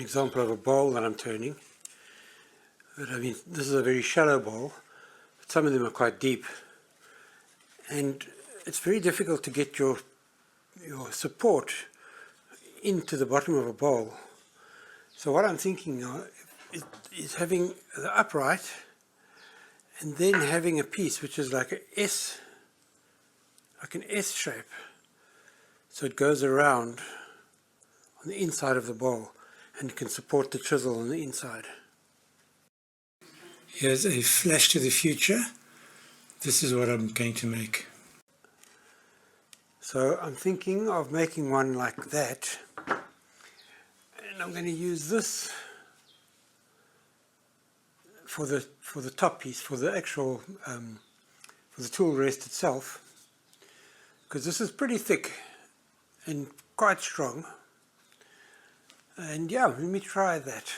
example of a bowl that I'm turning. But I mean, this is a very shallow bowl, but some of them are quite deep. And it's very difficult to get your support into the bottom of a bowl. So what I'm thinking now is having the upright and then having a piece which is like an S shape. So it goes around on the inside of the bowl and can support the chisel on the inside. Here's a flash to the future. This is what I'm going to make. So I'm thinking of making one like that, and I'm going to use this for the top piece, for the actual for the tool rest itself, because this is pretty thick and quite strong. And yeah, let me try that.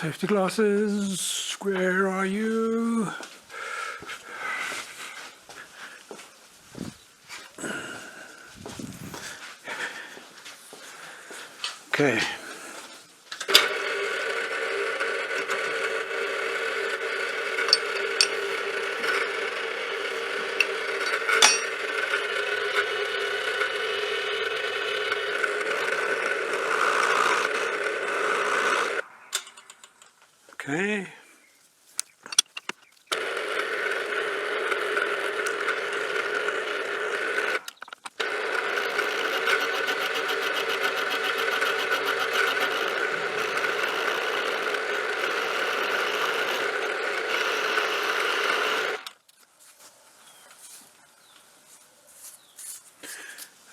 Safety glasses, where are you? Okay. Okay.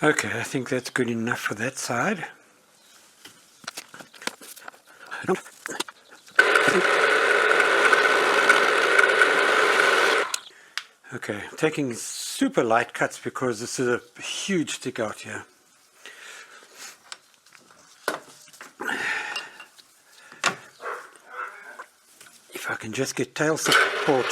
Okay, I think that's good enough for that side. Okay, I'm taking super light cuts because this is a huge stick out here. If I can just get tail support.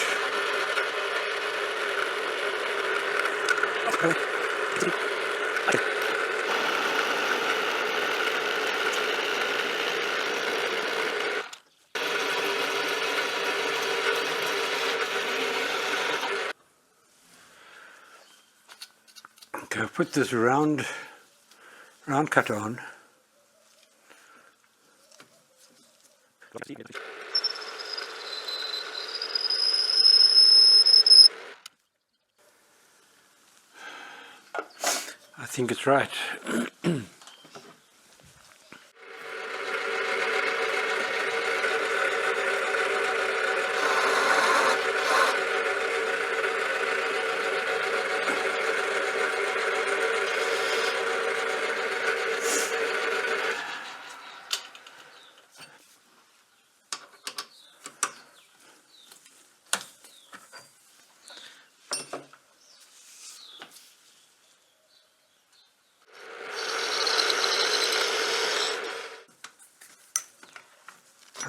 Okay, I'll put this round cutter on. I think it's right.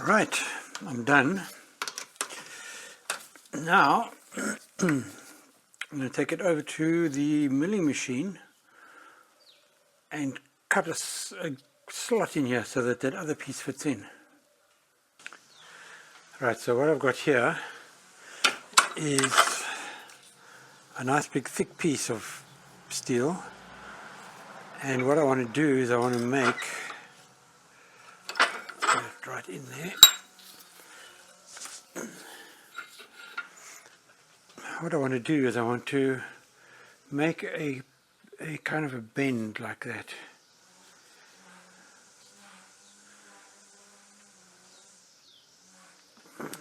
Right, I'm done. Now I'm going to take it over to the milling machine and cut a slot in here so that that other piece fits in. Right, so what I've got here is a nice big thick piece of steel, and what I want to do is I want to make right in there. What I want to do is I want to make a kind of a bend like that.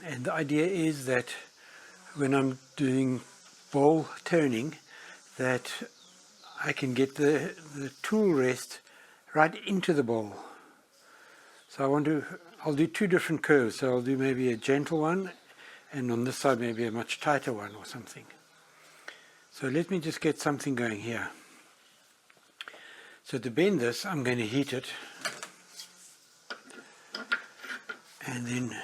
And the idea is that when I'm doing ball turning, that I can get the tool rest right into the ball. So I'll do two different curves. So I'll do maybe a gentle one, and on this side maybe a much tighter one or something. So let me just get something going here. So to bend this, I'm going to heat it, and then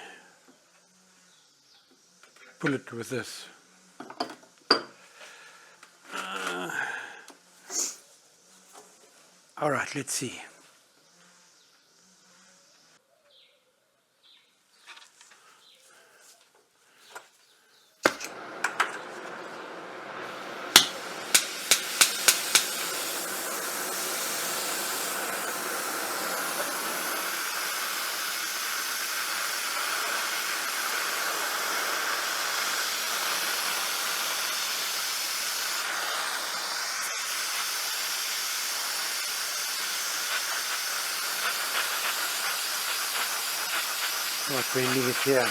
pull it with this. All right, let's see. Start bending it here.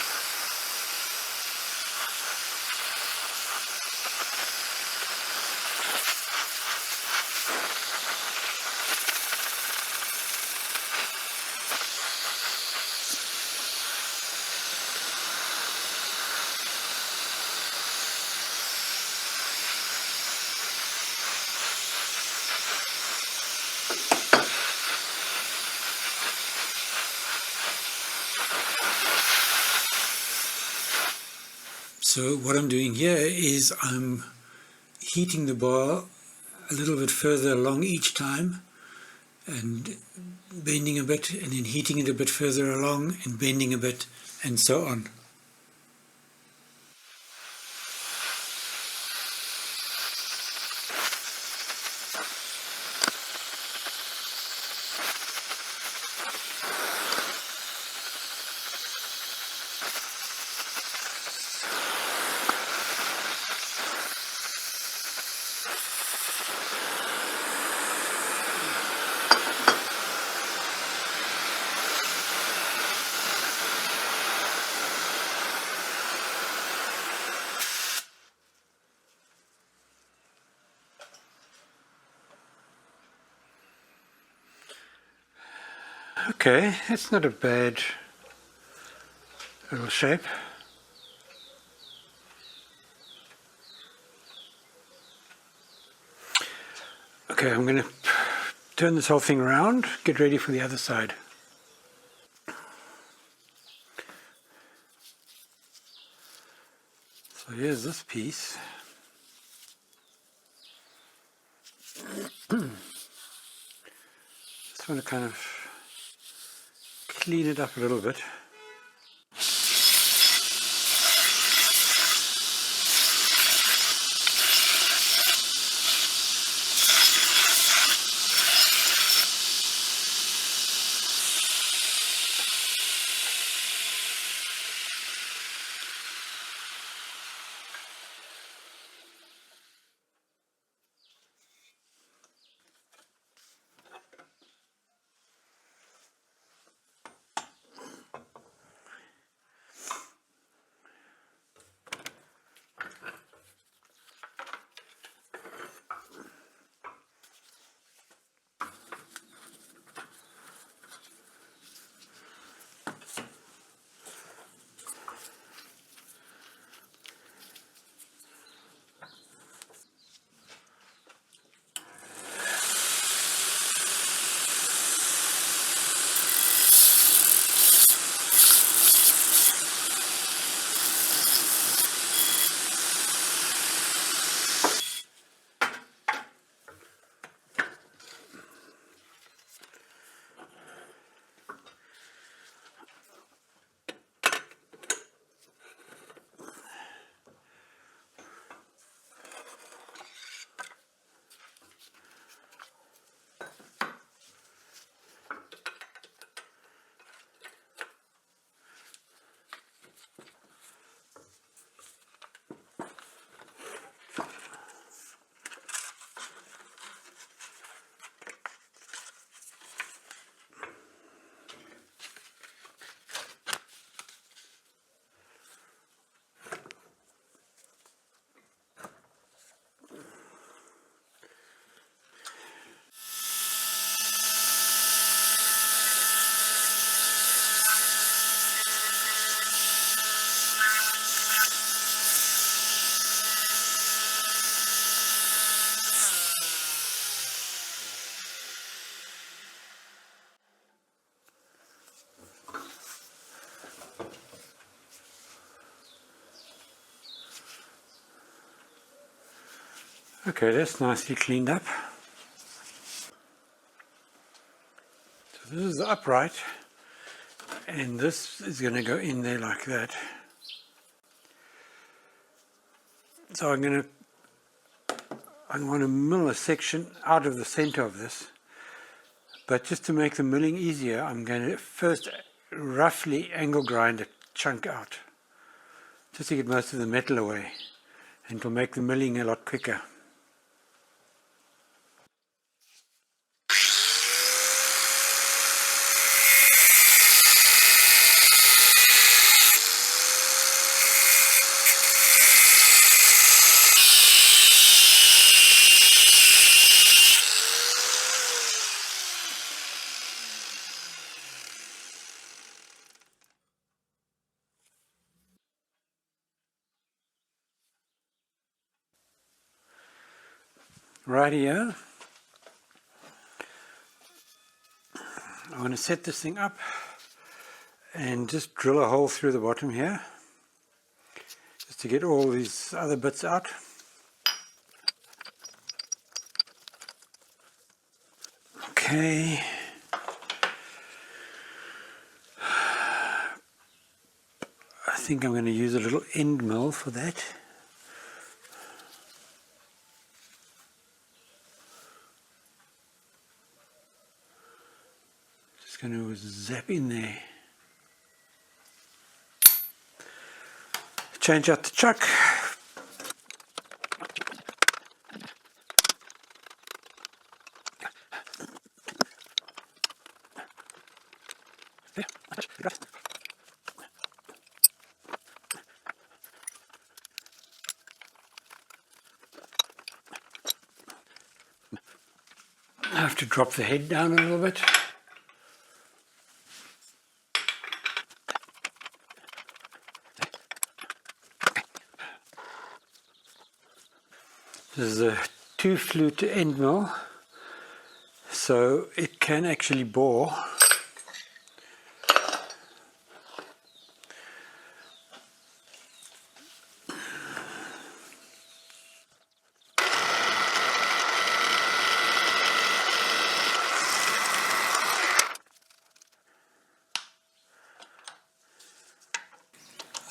So what I'm doing here is I'm heating the bar a little bit further along each time, and bending a bit, and then heating it a bit further along and bending a bit, and so on. Okay, that's not a bad little shape. Okay, I'm going to turn this whole thing around, get ready for the other side. So here's this piece. Just want to kind of clean it up a little bit. Okay, that's nicely cleaned up. So this is the upright, and this is going to go in there like that. So I'm going to mill a section out of the center of this, but just to make the milling easier, I'm going to first roughly angle grind a chunk out, just to get most of the metal away, and it'll make the milling a lot quicker. Right here, I want to set this thing up and just drill a hole through the bottom here, just to get all these other bits out. Okay. I think I'm going to use a little end mill for that. Just going to zap in there. Change out the chuck. I have to drop the head down a little bit. This is a 2-flute end mill, so it can actually bore.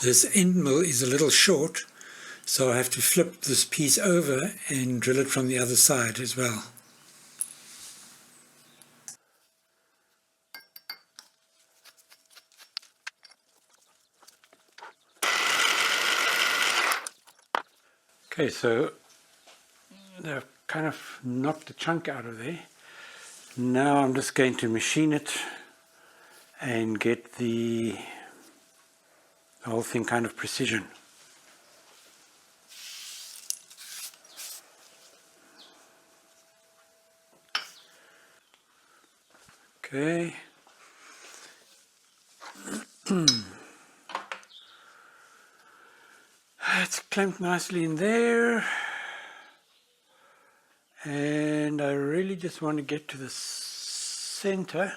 This end mill is a little short, so I have to flip this piece over and drill it from the other side as well. Okay, so they've kind of knocked the chunk out of there. Now I'm just going to machine it and get the whole thing kind of precision. Okay. It's clamped nicely in there. And I really just want to get to the center.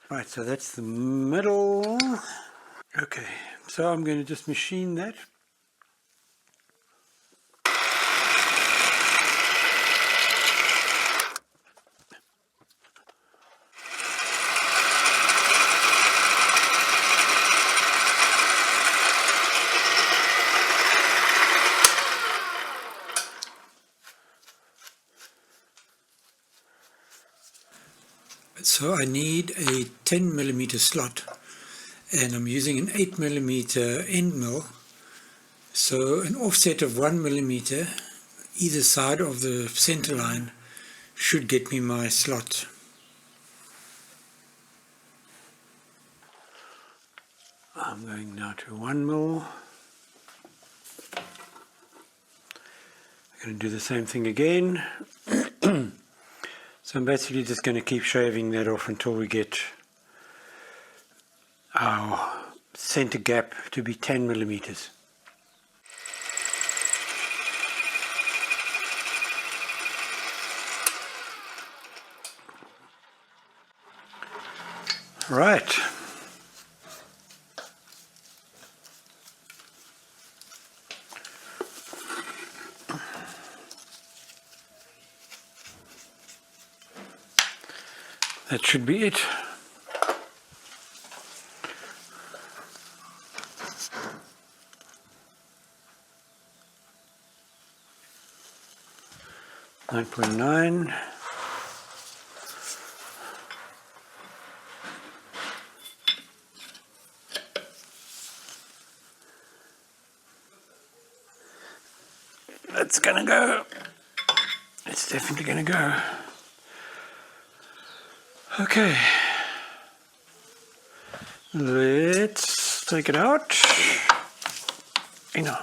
Right, so that's the middle. Okay, so I'm going to just machine that. So I need a 10mm slot, and I'm using an 8mm end mill, so an offset of 1mm either side of the center line should get me my slot. I'm going now to 1mm. I'm going to do the same thing again. So I'm basically just going to keep shaving that off until we get our center gap to be 10mm. Right. That should be it. $9.9. It's gonna go. It's definitely gonna go. Okay. Let's take it out. You know.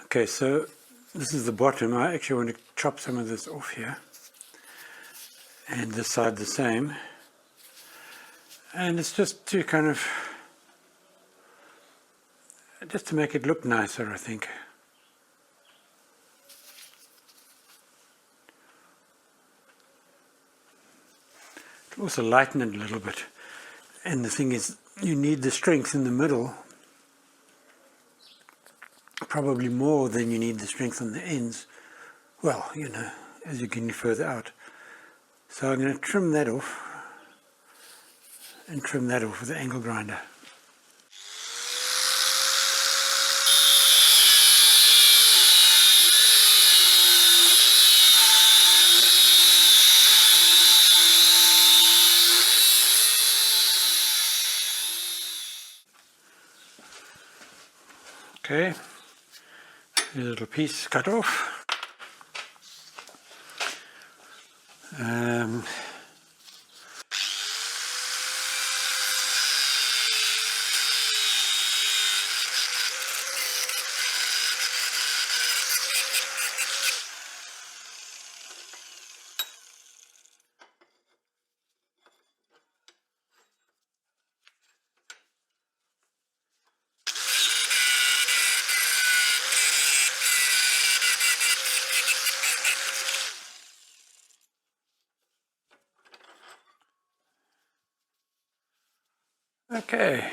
Okay, so this is the bottom. I actually want to chop some of this off here. And this side the same. And it's just to kind of, just to make it look nicer, I think. It'll also lighten it a little bit. And the thing is, you need the strength in the middle, probably more than you need the strength on the ends. Well, you know, as you get further out. So I'm going to trim that off and trim that off with the angle grinder. Okay, a little piece cut off. Okay.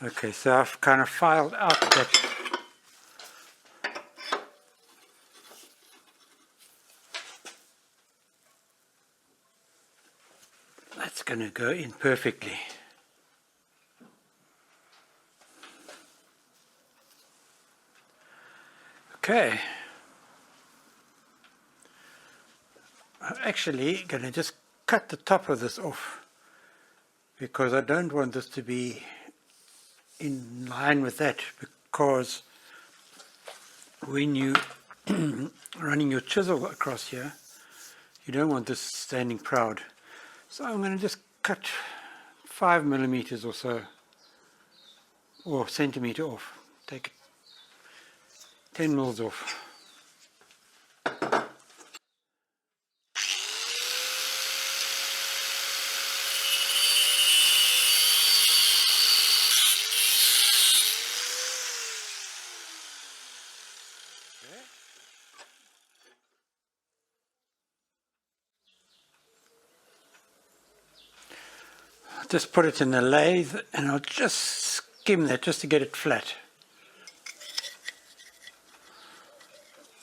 Okay, so I've kind of filed out that that's going to go in perfectly. Okay. I'm actually going to just cut the top of this off because I don't want this to be in line with that, because when you running your chisel across here, you don't want this standing proud. So I'm going to just cut 5 millimeters or so, or centimeter off. Take 10 mils off. Just put it in the lathe and I'll just skim that just to get it flat.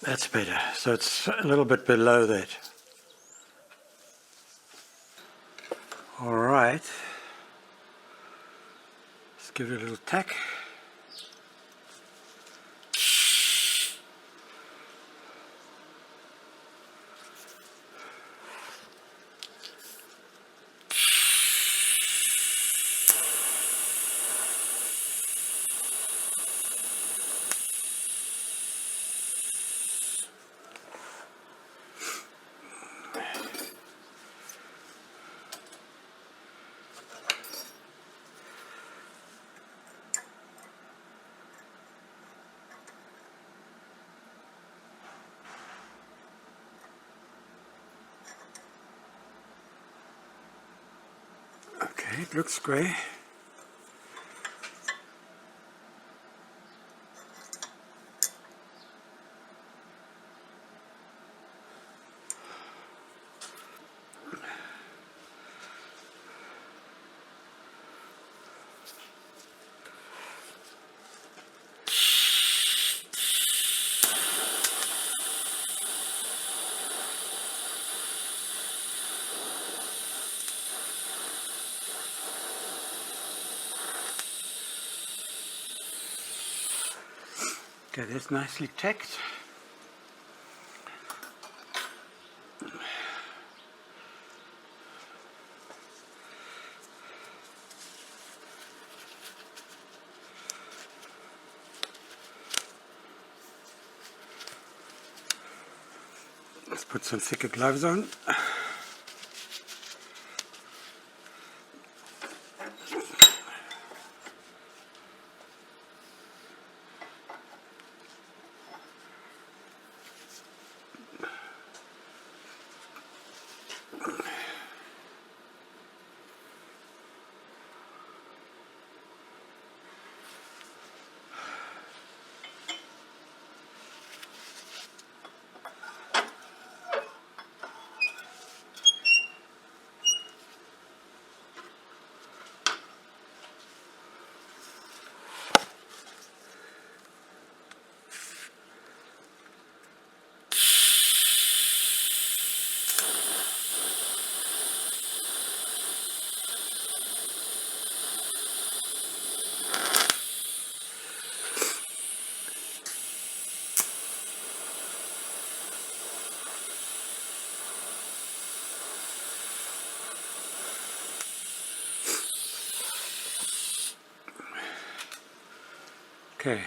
That's better. So it's a little bit below that. All right. Let's give it a little tack. It looks square. Okay, that's nicely tacked. Let's put some thicker gloves on. Okay.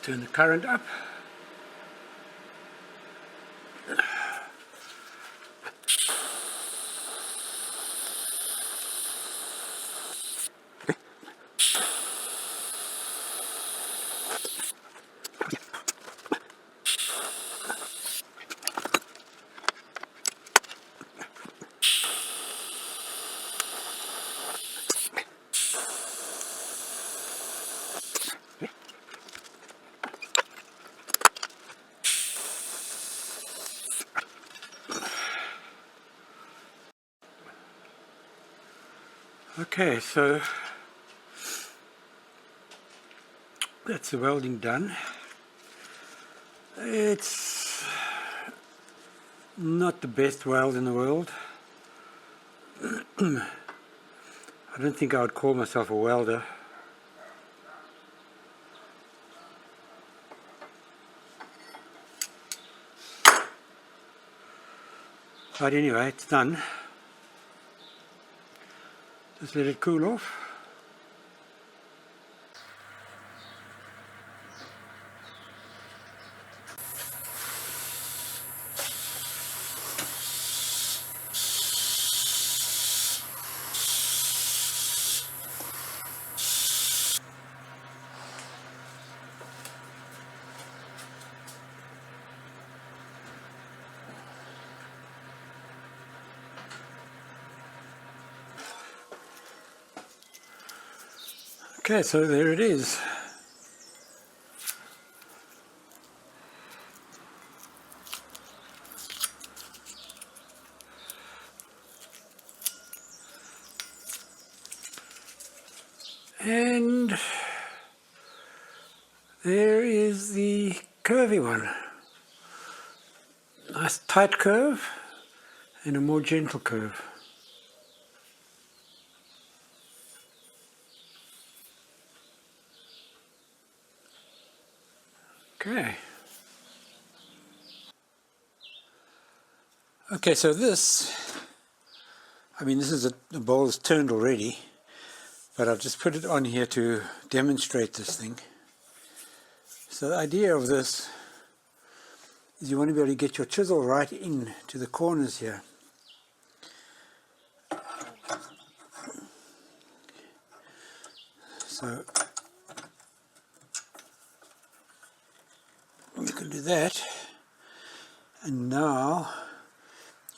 Turn the current up. Okay, so that's the welding done. It's not the best weld in the world. I don't think I would call myself a welder. But anyway, it's done. Just let it cool off. Okay, so there it is. And there is the curvy one. Nice tight curve and a more gentle curve. Okay. Okay, so this, I mean, this is the bowl is turned already, but I'll just put it on here to demonstrate this thing. So the idea of this is you want to be able to get your chisel right in to the corners here. So you can do that, and now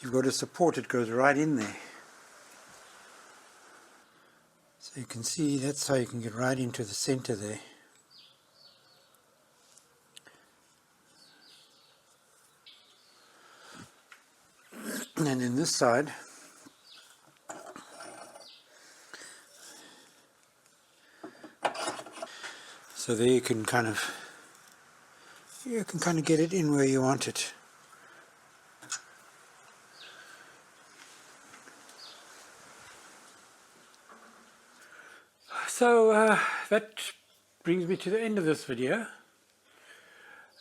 you've got a support, it goes right in there. So you can see that's how you can get right into the center there. And then this side, so there you can kind of get it in where you want it. So that brings me to the end of this video,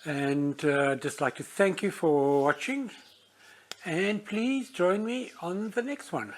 and I'd just like to thank you for watching, and please join me on the next one.